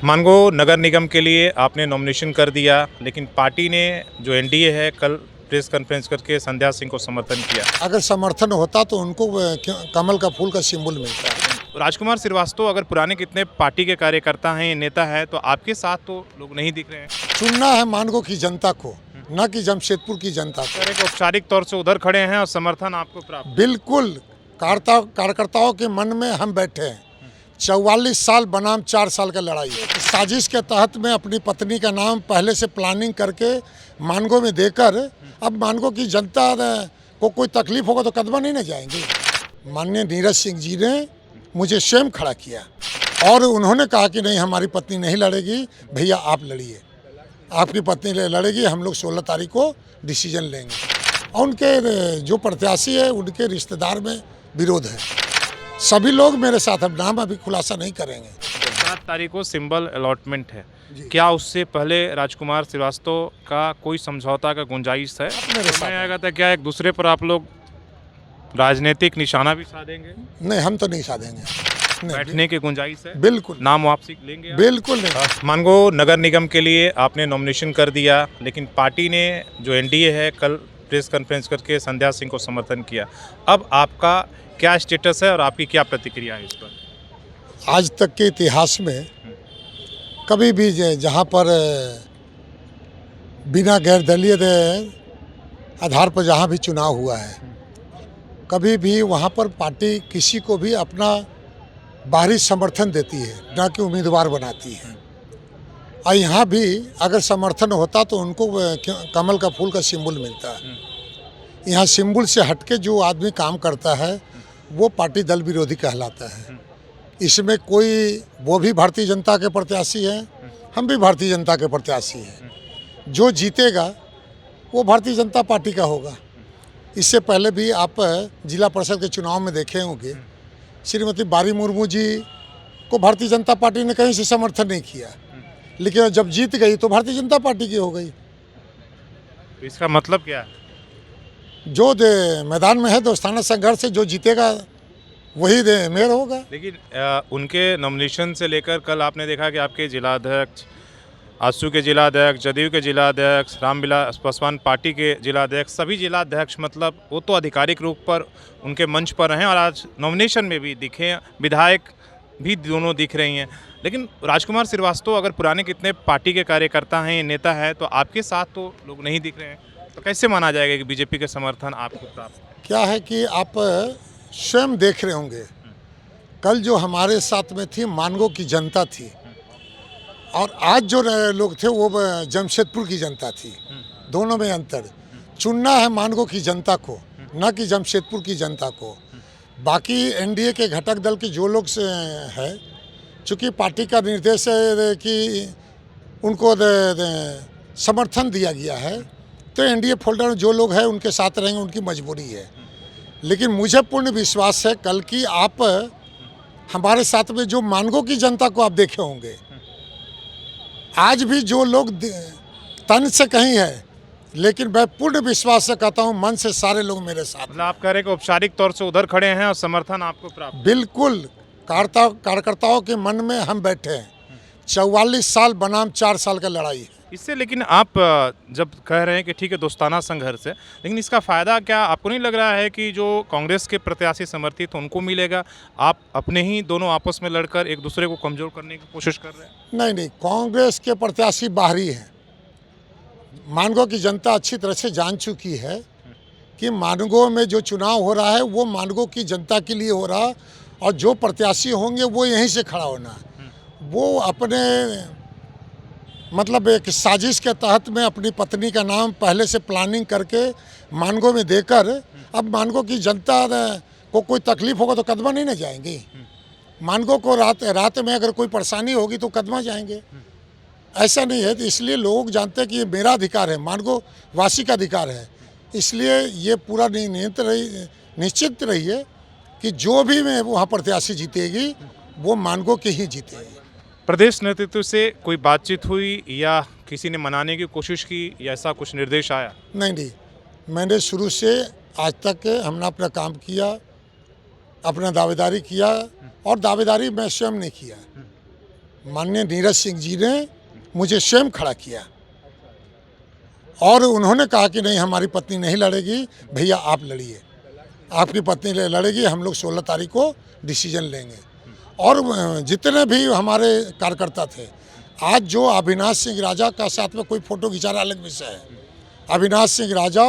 मानगो नगर निगम के लिए आपने नॉमिनेशन कर दिया, लेकिन पार्टी ने जो एनडीए है कल प्रेस कॉन्फ्रेंस करके संध्या सिंह को समर्थन किया। अगर समर्थन होता तो उनको कमल का फूल का सिंबल मिलता। राजकुमार श्रीवास्तव अगर पुराने कितने पार्टी के कार्यकर्ता हैं, नेता हैं, तो आपके साथ तो लोग नहीं दिख रहे हैं। चुनना है मानगो की जनता को, न कि जमशेदपुर की जनता को। एक औपचारिक तौर से उधर खड़े हैं और समर्थन आपको प्राप्त। बिल्कुल कार्यकर्ताओं के मन में हम बैठे हैं। 44 साल बनाम 4 साल का लड़ाई है। साजिश के तहत में अपनी पत्नी का नाम पहले से प्लानिंग करके मानगो में देकर अब मानगो की जनता को कोई तकलीफ होगा तो कदम नहीं न जाएंगे। माननीय नीरज सिंह जी ने मुझे स्वयं खड़ा किया और उन्होंने कहा कि नहीं, हमारी पत्नी नहीं लड़ेगी, भैया आप लड़िए, आपकी पत्नी लड़ेगी, हम लोग 16 तारीख को डिसीजन लेंगे। और उनके जो प्रत्याशी है उनके रिश्तेदार में विरोध है। सभी लोग मेरे साथ, अब नाम अभी खुलासा नहीं करेंगे। 7 तारीख को सिंबल अलॉटमेंट है, क्या उससे पहले राजकुमार श्रीवास्तव का कोई समझौता का गुंजाइश है? मेरे साथ आएगा था क्या एक दूसरे पर आप लोग राजनीतिक निशाना भी साधेंगे? नहीं, हम तो नहीं साधेंगे। नहीं, बैठने की गुंजाइश है? बिल्कुल नाम वापसी लेंगे आप? बिल्कुल नहीं। मानगो नगर निगम के लिए आपने नॉमिनेशन कर दिया, लेकिन पार्टी ने जो एनडीए है कल प्रेस कॉन्फ्रेंस करके संध्या सिंह को समर्थन किया। अब आपका क्या स्टेटस है और आपकी क्या प्रतिक्रिया है इस पर? आज तक के इतिहास में कभी भी जहाँ पर बिना गैर दलीय आधार पर जहाँ भी चुनाव हुआ है, कभी भी वहाँ पर पार्टी किसी को भी अपना बाहरी समर्थन देती है, ना कि उम्मीदवार बनाती है। और यहाँ भी अगर समर्थन होता तो उनको कमल का फूल का सिंबल मिलता है। यहाँ सिंबल से हटके जो आदमी काम करता है वो पार्टी दल विरोधी कहलाता है। इसमें कोई, वो भी भारतीय जनता के प्रत्याशी हैं, हम भी भारतीय जनता के प्रत्याशी हैं। जो जीतेगा वो भारतीय जनता पार्टी का होगा। इससे पहले भी आप जिला परिषद के चुनाव में देखे होंगे, श्रीमती बारी मुर्मू जी को भारतीय जनता पार्टी ने कहीं से समर्थन नहीं किया, लेकिन जब जीत गई तो भारतीय जनता पार्टी की हो गई। तो इसका मतलब क्या है? जो मैदान में है दोस्ताना संघर्ष से जो जीतेगा वही मेयर होगा। लेकिन उनके नॉमिनेशन से लेकर कल आपने देखा कि आपके जिलाध्यक्ष, आजसू के जिलाध्यक्ष, जदयू के जिलाध्यक्ष, रामविलास पासवान पार्टी के जिलाध्यक्ष, सभी जिलाध्यक्ष मतलब वो तो आधिकारिक रूप पर उनके मंच पर हैं और आज नॉमिनेशन में भी दिखे, विधायक भी दोनों दिख रही हैं। लेकिन राजकुमार श्रीवास्तव अगर पुराने कितने पार्टी के कार्यकर्ता हैं, नेता हैं, तो आपके साथ तो लोग नहीं दिख रहे हैं। तो कैसे माना जाएगा कि बीजेपी का समर्थन आपको प्राप्त? क्या है कि आप स्वयं देख रहे होंगे, कल जो हमारे साथ में थी मानगो की जनता थी और आज जो लोग थे वो जमशेदपुर की जनता थी। दोनों में अंतर। चुनना है मानगो की जनता को, न कि जमशेदपुर की जनता को। बाकी एनडीए के घटक दल के जो लोग है, चूँकि पार्टी का निर्देश है कि उनको समर्थन दिया गया है, तो एनडीए फोल्डर में जो लोग हैं उनके साथ रहेंगे, उनकी मजबूरी है। लेकिन मुझे पूर्ण विश्वास है कल की आप हमारे साथ में जो मानगो की जनता को आप देखे होंगे, आज भी जो लोग तन से कहीं है, लेकिन मैं पूर्ण विश्वास से कहता हूँ मन से सारे लोग मेरे साथ। मतलब आप कह रहे हैं कि औपचारिक तौर से उधर खड़े हैं और समर्थन आपको प्राप्त? बिल्कुल कार्यकर्ताओं के मन में हम बैठे हैं। 44 साल बनाम 4 साल का लड़ाई है इससे। लेकिन आप जब कह रहे हैं कि ठीक है दोस्ताना संघर्ष है, लेकिन इसका फ़ायदा क्या आपको नहीं लग रहा है कि जो कांग्रेस के प्रत्याशी समर्थित उनको मिलेगा? आप अपने ही दोनों आपस में लड़कर एक दूसरे को कमज़ोर करने की कोशिश कर रहे हैं। नहीं नहीं, कांग्रेस के प्रत्याशी बाहरी हैं। मानगो की जनता अच्छी तरह से जान चुकी है कि मानगो में जो चुनाव हो रहा है वो मानगो की जनता के लिए हो रहा, और जो प्रत्याशी होंगे वो यहीं से खड़ा होना है। वो अपने मतलब एक साजिश के तहत में अपनी पत्नी का नाम पहले से प्लानिंग करके मानगो में देकर अब मानगो की जनता को कोई तकलीफ होगा तो कदम नहीं न जाएंगी। मानगो को रात में अगर कोई परेशानी होगी तो कदम जाएंगे, ऐसा नहीं है। तो इसलिए लोग जानते हैं कि ये मेरा अधिकार है, मानगो वासी का अधिकार है। इसलिए ये पूरा निश्चित रहिए कि जो भी मैं वहाँ प्रत्याशी जीतेगी वो मानगो के ही जीतेगी। प्रदेश नेतृत्व से कोई बातचीत हुई या किसी ने मनाने की कोशिश की या ऐसा कुछ निर्देश आया? नहीं, मैंने शुरू से आज तक हमने अपना काम किया, अपना दावेदारी किया, और दावेदारी मैं स्वयं नहीं किया, माननीय नीरज सिंह जी ने मुझे स्वयं खड़ा किया और उन्होंने कहा कि नहीं, हमारी पत्नी नहीं लड़ेगी, भैया आप लड़िए, आपकी पत्नी लड़ेगी, हम लोग 16 तारीख को डिसीजन लेंगे। और जितने भी हमारे कार्यकर्ता थे, आज जो अविनाश सिंह राजा का साथ में कोई फोटो खिंचा रहा अलग विषय है। अविनाश सिंह राजा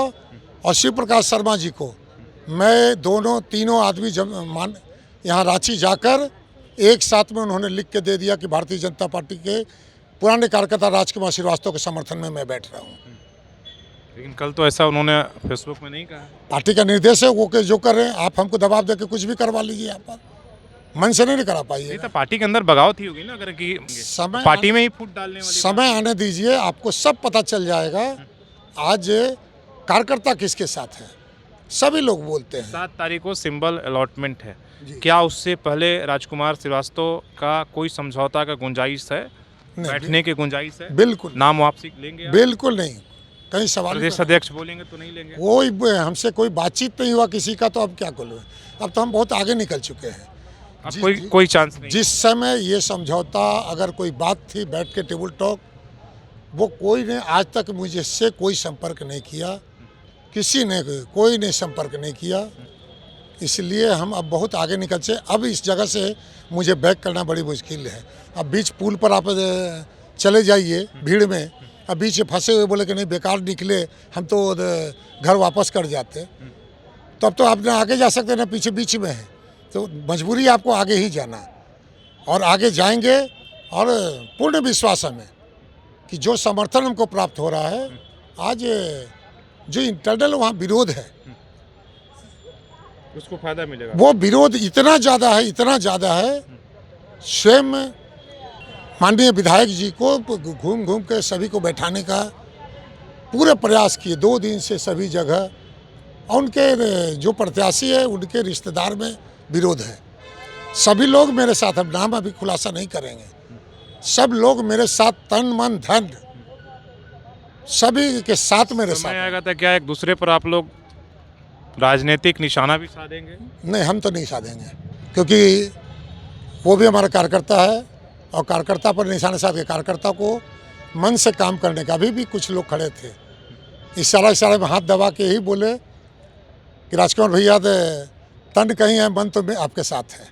और शिव प्रकाश शर्मा जी को मैं दोनों तीनों आदमी जब यहाँ रांची जाकर एक साथ में उन्होंने लिख के दे दिया कि भारतीय जनता पार्टी के पुराने कार्यकर्ता राजकुमार श्रीवास्तव के समर्थन में मैं बैठ रहा हूँ। लेकिन कल तो ऐसा उन्होंने फेसबुक में नहीं कहा। पार्टी का निर्देश है, वो जो कर रहे हैं, आप हमको दबाव देकर कुछ भी करवा लीजिए, यहाँ पर मन से नहीं करा पाइए। तो पार्टी के अंदर बगावत ही होगी ना, अगर कि समय पार्टी में ही फूट डालने वाली समय आने दीजिए, आपको सब पता चल जाएगा। आज कार्यकर्ता किसके साथ है, सभी लोग बोलते हैं। 7 तारीख को सिंबल अलॉटमेंट है, क्या उससे पहले राजकुमार श्रीवास्तव का कोई समझौता का गुंजाइश है, बैठने की गुंजाइश है? बिल्कुल नाम वापसी लेंगे? बिल्कुल नहीं, कहीं सवाल प्रदेश अध्यक्ष बोलेंगे तो नहीं लेंगे? कोई हमसे कोई बातचीत नहीं हुआ किसी का, तो अब क्या बोलूँ, अब तो हम बहुत आगे निकल चुके हैं। अब कोई चांस नहीं? जिस समय ये समझौता, अगर कोई बात थी बैठ के टेबल टॉक, वो कोई ने आज तक मुझसे कोई संपर्क नहीं किया, किसी ने कोई ने संपर्क नहीं किया। इसलिए हम अब बहुत आगे निकल से, अब इस जगह से मुझे बैक करना बड़ी मुश्किल है। अब बीच पुल पर आप चले जाइए भीड़ में, अब बीच में फंसे हुए बोले कि नहीं बेकार निकले, हम तो घर वापस कर जाते, तो अब तो आप ना आगे जा सकते ना पीछे बीच में है, तो मजबूरी आपको आगे ही जाना, और आगे जाएंगे। और पूर्ण विश्वास हमें कि जो समर्थन हमको प्राप्त हो रहा है, आज जो इंटरनल वहाँ विरोध है, उसको फायदा मिलेगा। वो विरोध इतना ज़्यादा है, स्वयं माननीय विधायक जी को घूम घूम के सभी को बैठाने का पूरे प्रयास किए 2 दिन से सभी जगह, और उनके जो प्रत्याशी है उनके रिश्तेदार में विरोध है। सभी लोग मेरे साथ, अब नाम अभी खुलासा नहीं करेंगे, सब लोग मेरे साथ तन मन धन सभी के साथ मेरे साथ आएगा। तो क्या एक दूसरे पर आप लोग राजनीतिक निशाना भी साधेंगे? नहीं, हम तो नहीं साधेंगे, क्योंकि वो भी हमारा कार्यकर्ता है, और कार्यकर्ता पर निशाना साध के कार्यकर्ता को मन से काम करने का। अभी भी कुछ लोग खड़े थे, इशारा में हाथ दबा के ही बोले कि राजकुमार भैया तन कहीं है, मन तो आपके साथ है,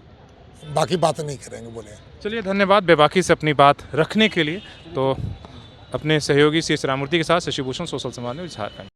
बाकी बात नहीं करेंगे बोले। चलिए, धन्यवाद बेबाकी से अपनी बात रखने के लिए। तो अपने सहयोगी सी रामूर्ति के साथ शशिभूषण, सोशल समाज न्यूज़, झारखंड।